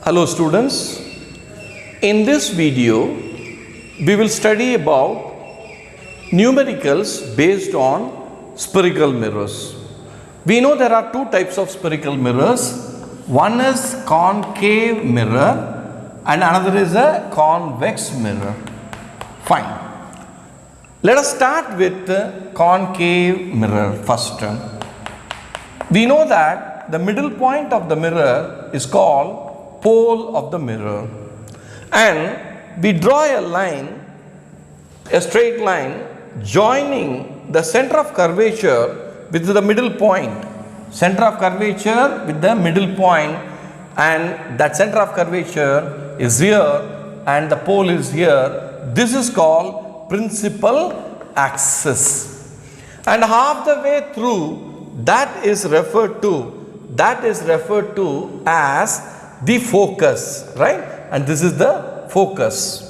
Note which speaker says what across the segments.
Speaker 1: Hello students, in this video we will study about numericals based on spherical mirrors. We know there are two types of spherical mirrors. One is concave mirror and another is a convex mirror. Fine. Let us start with the concave mirror first. We know that the middle point of the mirror is called pole of the mirror, and we draw a line, a straight line joining the center of curvature with the middle point. Center of curvature with the middle point, and that center of curvature is here and the pole is here. This is called principal axis, and half the way through that is referred to as the focus, right? And this is the focus.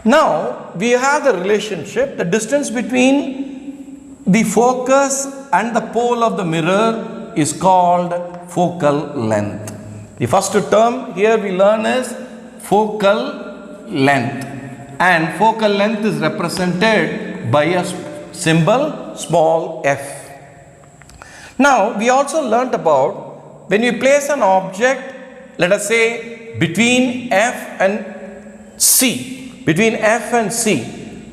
Speaker 1: Now we have the relationship, the distance between the focus and the pole of the mirror is called focal length. The first term here we learn is focal length, and focal length is represented by a symbol small f. Now we also learnt about when we place an object, let us say between F and C,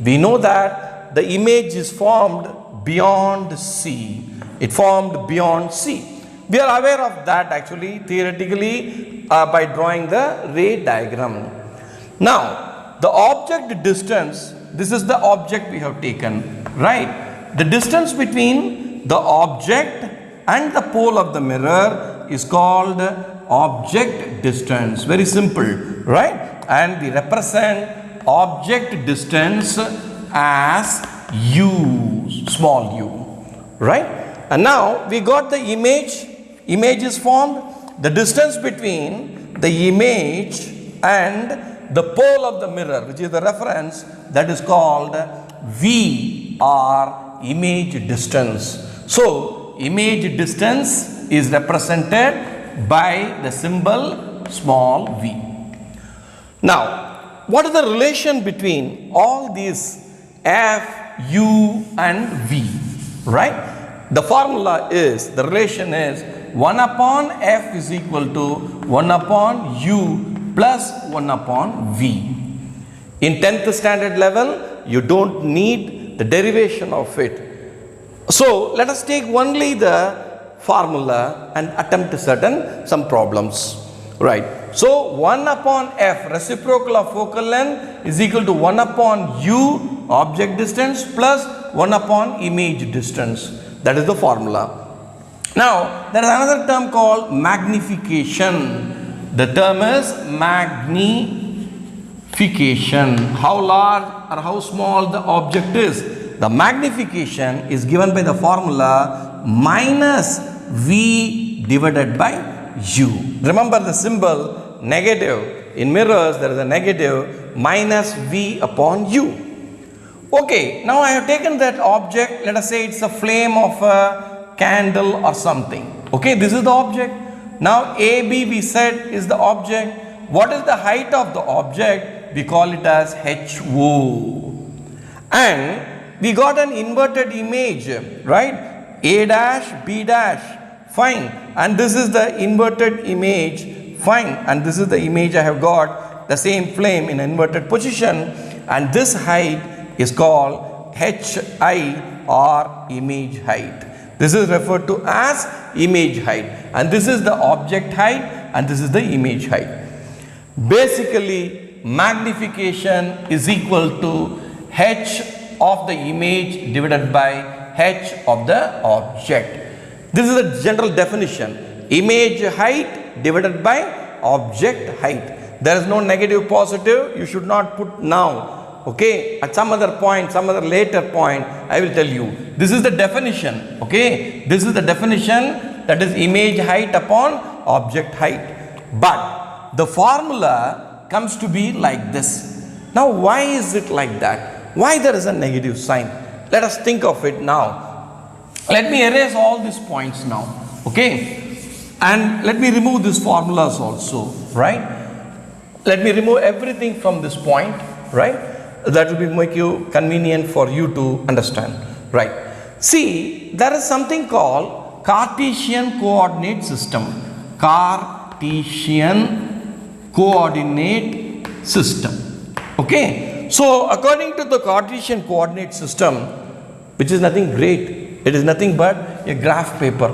Speaker 1: we know that the image is formed beyond C. It formed beyond C. We are aware of that actually theoretically by drawing the ray diagram. Now the object distance, this is the object we have taken, right? The distance between the object and the pole of the mirror is called object distance. Very simple, right? And we represent object distance as u, small u, right? And now we got the image is formed. The distance between the image and the pole of the mirror, which is the reference, that is called v, or image distance. So image distance is represented by the symbol small v. Now what is the relation between all these f, u and v, right? The formula is, the relation is 1 upon f is equal to 1 upon u plus 1 upon v. In 10th standard level you don't need the derivation of it. So let us take only the formula and attempt some problems, right? So 1 upon f, reciprocal of focal length, is equal to 1 upon u, object distance, plus 1 upon image distance. That is the formula. Now there is another term called magnification. The term is magnification. How large or how small the object is. The magnification is given by the formula minus v divided by u. Remember the symbol negative. In mirrors there is a negative, minus v upon u. Okay, now I have taken that object, let us say it's a flame of a candle or something. Okay, this is the object. Now AB we said is the object. What is the height of the object? We call it as HO. And we got an inverted image, right? A dash, B dash, fine. And this is the inverted image, fine. And this is the image I have got, the same flame in inverted position. And this height is called HI, or image height. This is referred to as image height. And this is the object height and this is the image height. Basically, magnification is equal to H of the image divided by H of the object. This is the general definition. Image height divided by object height. There is no negative positive. You should not put now. Okay. At some other point, some other later point, I will tell you. This is the definition. Okay. This is the definition, that is image height upon object height. But the formula comes to be like this. Now why is it like that? Why there is a negative sign? Let us think of it now. Let me erase all these points now. Okay. And let me remove these formulas also, right? Let me remove everything from this point, right? That will be make you convenient for you to understand, right? See, there is something called Cartesian coordinate system. Cartesian coordinate system. Okay. So, according to the Cartesian coordinate system, which is nothing great, it is nothing but a graph paper.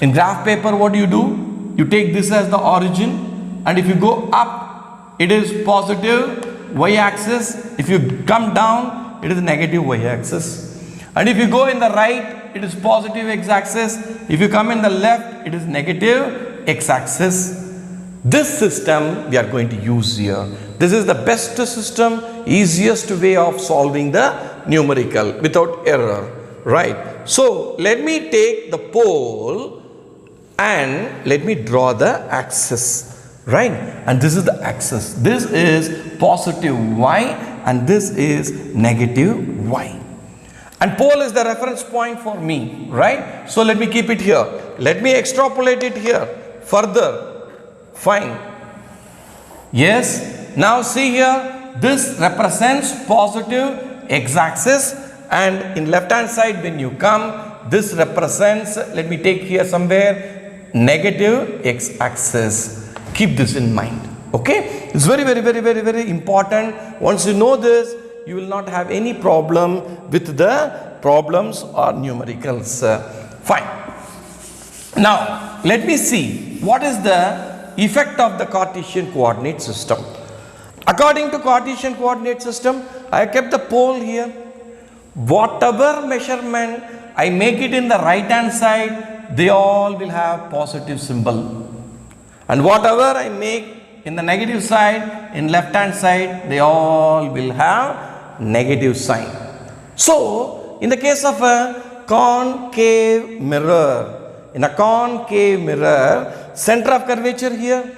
Speaker 1: In graph paper, what do? You take this as the origin, and if you go up, it is positive y-axis. If you come down, it is negative y-axis. And if you go in the right, it is positive x-axis. If you come in the left, it is negative x-axis. This system we are going to use here. This is the best system, easiest way of solving the numerical without error, right? So, let me take the pole and let me draw the axis, right? And this is the axis. This is positive y and this is negative y. And pole is the reference point for me, right? So, let me keep it here. Let me extrapolate it here further. Fine. Yes. Now, see here. This represents positive x-axis, and in left hand side when you come, this represents, let me take here somewhere, negative x-axis. Keep this in mind. Okay. It's very important. Once you know this, you will not have any problem with the problems or numericals. Fine. Now, let me see what is the effect of the Cartesian coordinate system. According to Cartesian coordinate system, I kept the pole here. Whatever measurement I make it in the right hand side, they all will have positive symbol. And whatever I make in the negative side, in left hand side, they all will have negative sign. So, in the case of a concave mirror, in a concave mirror, center of curvature here,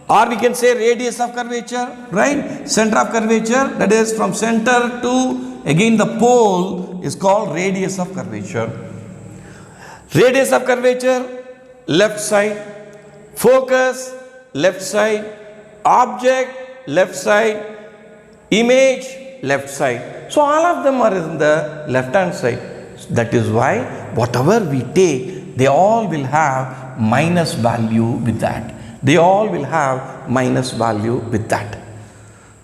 Speaker 1: or we can say radius of curvature, right? Center of curvature, that is from center to again the pole is called radius of curvature. Radius of curvature, left side, focus, left side, object, left side, image, left side. So, all of them are in the left hand side. That is why whatever we take, they all will have minus value with that. They all will have minus value with that.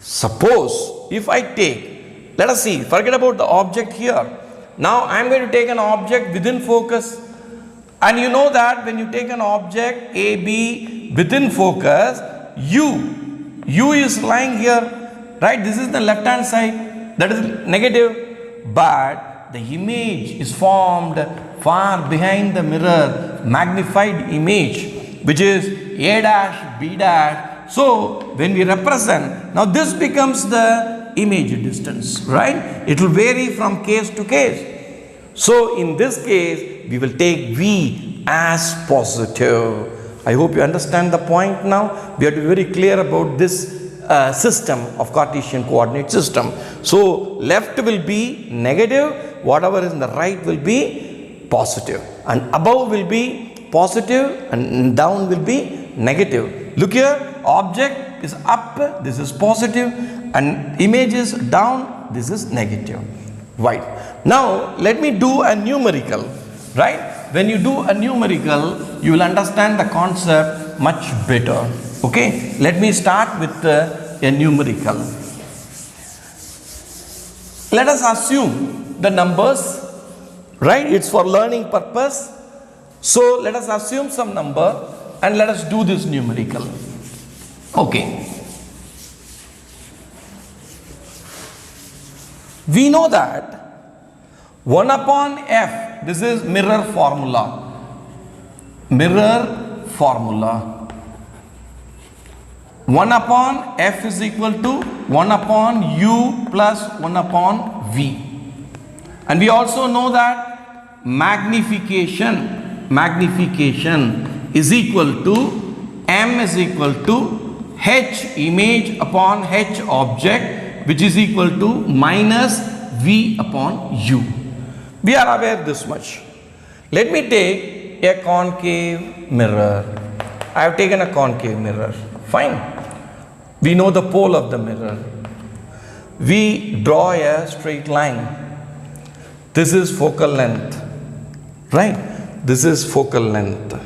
Speaker 1: Suppose if I take, let us see, forget about the object here. Now I am going to take an object within focus, and you know that when you take an object AB within focus, U is lying here, right? This is the left hand side, that is negative, but the image is formed far behind the mirror, magnified image, which is A dash, B dash. So, when we represent, now this becomes the image distance, right? It will vary from case to case. So, in this case, we will take V as positive. I hope you understand the point now. We have to be very clear about this system of Cartesian coordinate system. So, left will be negative, whatever is in the right will be positive, and above will be positive and down will be negative. Look here, object is up, this is positive, and image is down, this is negative. Right. Now, let me do a numerical, right? When you do a numerical, you will understand the concept much better. Okay, let me start with a numerical. Let us assume the numbers, right? It's for learning purpose. So, let us assume some number and let us do this numerical. Okay. We know that 1 upon f, this is mirror formula. Mirror formula. 1 upon f is equal to 1 upon u plus 1 upon v. And we also know that magnification is equal to m is equal to h image upon h object, which is equal to minus v upon u. We are aware this much. Let me take a concave mirror. I have taken a concave mirror. Fine. We know the pole of the mirror. We draw a straight line. This is focal length. Right? This is focal length.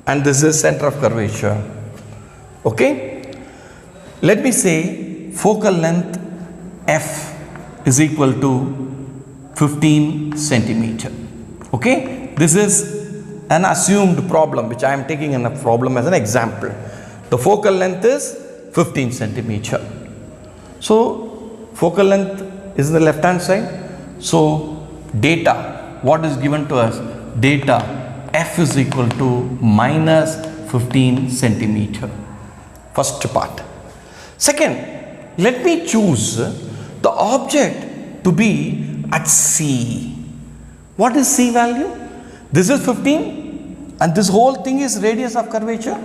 Speaker 1: And this is center of curvature. Okay? Let me say focal length F is equal to 15 centimeter. Okay? This is an assumed problem which I am taking in a problem as an example. The focal length is 15 centimeter. So, focal length is the left hand side. So, data, what is given to us? Data F is equal to minus 15 centimeter. First part. Second, let me choose the object to be at C. What is C value? This is 15 and this whole thing is radius of curvature.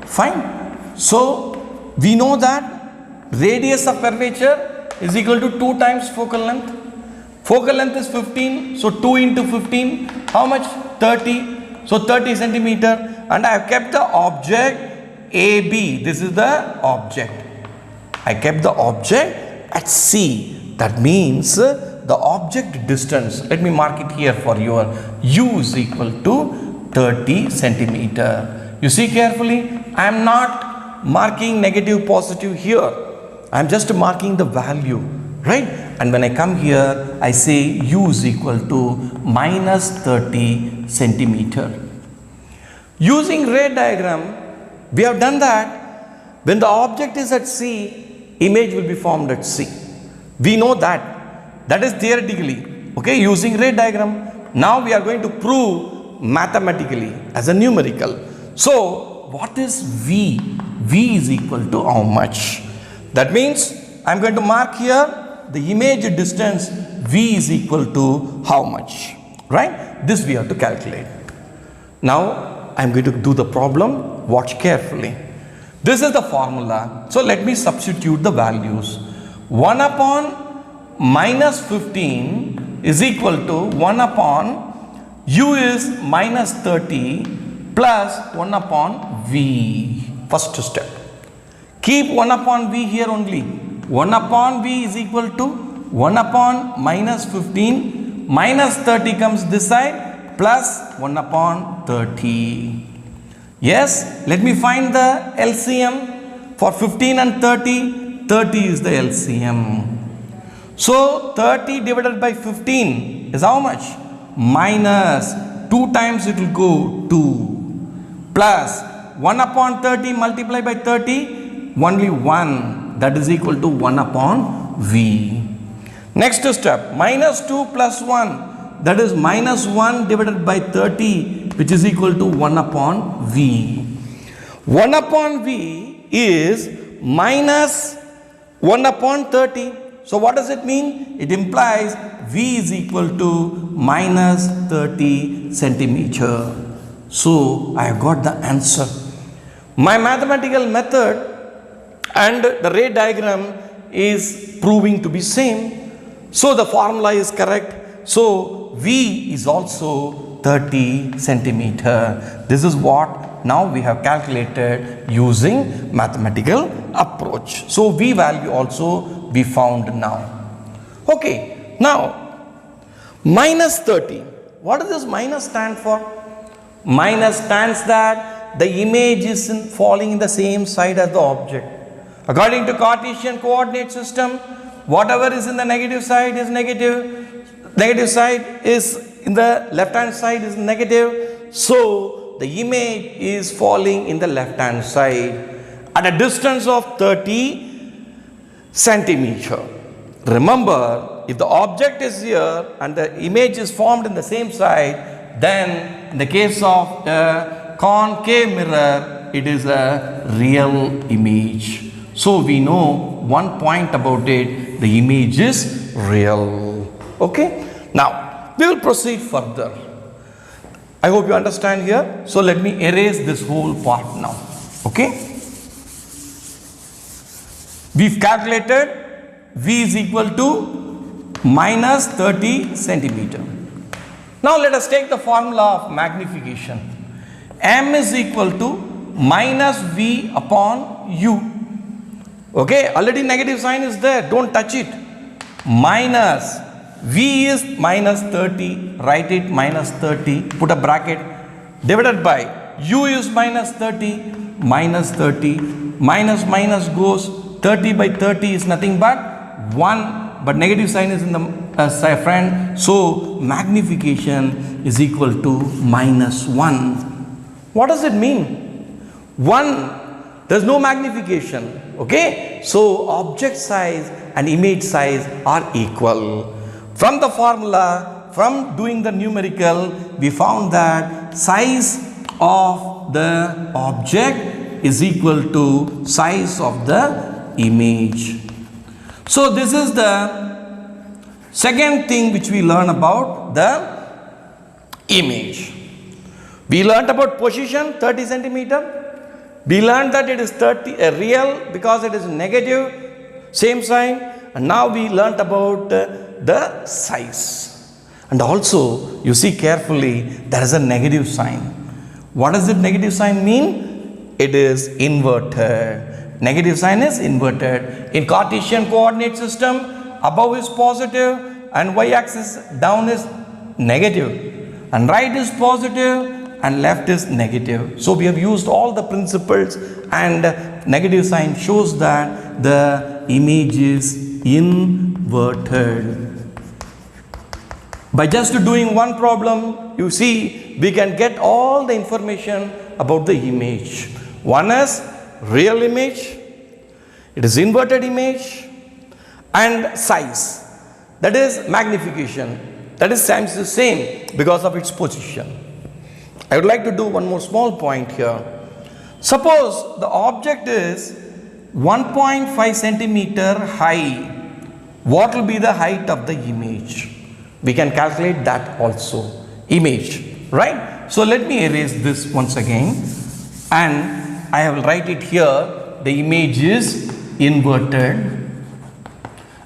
Speaker 1: Fine. So, we know that radius of curvature is equal to 2 times focal length. Focal length is 15. So, 2 into 15, how much? 30. So, 30 centimeter, and I have kept the object AB. This is the object. I kept the object at C. That means the object distance, let me mark it here for your U is equal to 30 centimeter. You see carefully, I am not marking negative positive here. I am just marking the value, right? And when I come here, I say U is equal to minus 30 centimeter. Using ray diagram, we have done that. When the object is at C, image will be formed at C. We know that. That is theoretically, okay, using ray diagram. Now we are going to prove mathematically as a numerical. So, what is V? V is equal to how much? That means I am going to mark here the image distance V is equal to how much, right? This we have to calculate. Now I am going to do the problem. Watch carefully. This is the formula. So let me substitute the values. 1 upon minus 15 is equal to 1 upon U is minus 30 plus 1 upon V. First step. Keep 1 upon V here only. 1 upon V is equal to 1 upon minus 15 minus 30 comes this side plus 1 upon 30. Yes, let me find the LCM for 15 and 30. 30 is the LCM. So 30 divided by 15 is how much? Minus 2 times it will go 2 plus 1 upon 30 multiplied by 30 only 1. That is equal to 1 upon V. Next step, minus 2 plus 1, that is minus 1 divided by 30, which is equal to 1 upon V. 1 upon V is minus 1 upon 30. So what does it mean? It implies V is equal to minus 30 centimeter. So I have got the answer. My mathematical method and the ray diagram is proving to be same. So the formula is correct. So V is also 30 centimeter. This is what now we have calculated using mathematical approach. So V value also we found now. Okay, now minus 30. What does this minus stand for? Minus stands that the image is falling in the same side as the object. According to Cartesian coordinate system, whatever is in the negative side is negative. Negative side is in the left hand side is negative. So the image is falling in the left hand side at a distance of 30 centimeter. Remember, if the object is here and the image is formed in the same side, then in the case of a concave mirror, it is a real image. So we know one point about it, the image is real. Okay. Now we will proceed further. I hope you understand here. So let me erase this whole part now. Okay. We've calculated V is equal to minus 30 centimeter. Now let us take the formula of magnification. M is equal to minus V upon U. Okay, already negative sign is there, don't touch it. Minus V is minus 30, write it minus 30, put a bracket, divided by U is minus 30, minus minus goes, 30 by 30 is nothing but 1, but negative sign is in the front, so magnification is equal to minus 1. What does it mean? 1, there is no magnification. Okay, so object size and image size are equal. From the formula, from doing the numerical, we found that size of the object is equal to size of the image. So this is the second thing which we learn about the image. We learned about position 30 centimeter. We learned that it is 30 real because it is negative, same sign, and now we learnt about the size. And also you see carefully there is a negative sign. What does the negative sign mean? It is inverted. Negative sign is inverted. In Cartesian coordinate system, above is positive and y-axis down is negative, and right is positive and left is negative. So we have used all the principles, and negative sign shows that the image is inverted. By just doing one problem, you see we can get all the information about the image. One is real image, it is inverted image, and size, that is magnification, that is times the same because of its position. I would like to do one more small point here. Suppose the object is 1.5 centimeter high. What will be the height of the image? We can calculate that also. Image, right? So let me erase this once again, and I will write it here. The image is inverted,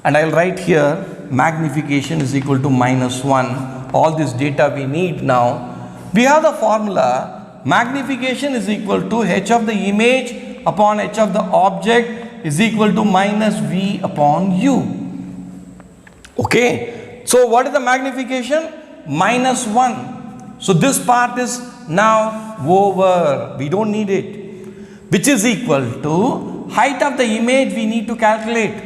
Speaker 1: and I will write here magnification is equal to minus 1. All this data we need now. We have the formula, magnification is equal to h of the image upon h of the object is equal to minus V upon U. Okay, so what is the magnification? Minus 1. So this part is now over, we don't need it, which is equal to height of the image we need to calculate.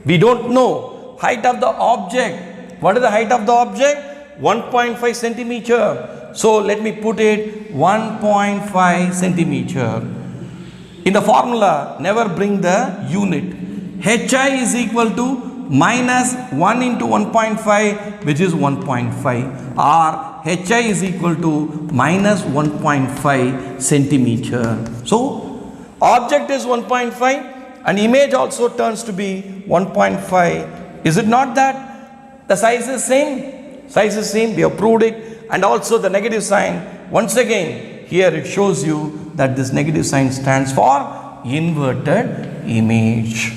Speaker 1: We don't know height of the object. What is the height of the object? 1.5 centimeter. So let me put it 1.5 centimeter. In the formula, never bring the unit. Hi is equal to minus 1 into 1.5, which is 1.5, or Hi is equal to minus 1.5 centimeter. So object is 1.5 and image also turns to be 1.5. Is it not that the size is same? Size is same, we have proved it. And also the negative sign, once again here it shows you that this negative sign stands for inverted image.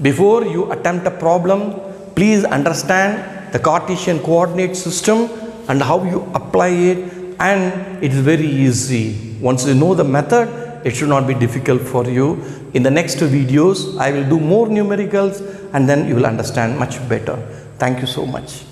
Speaker 1: Before you attempt a problem, please understand the Cartesian coordinate system and how you apply it, and it is very easy. Once you know the method, it should not be difficult for you. In the next videos I will do more numericals, and then you will understand much better. Thank you so much.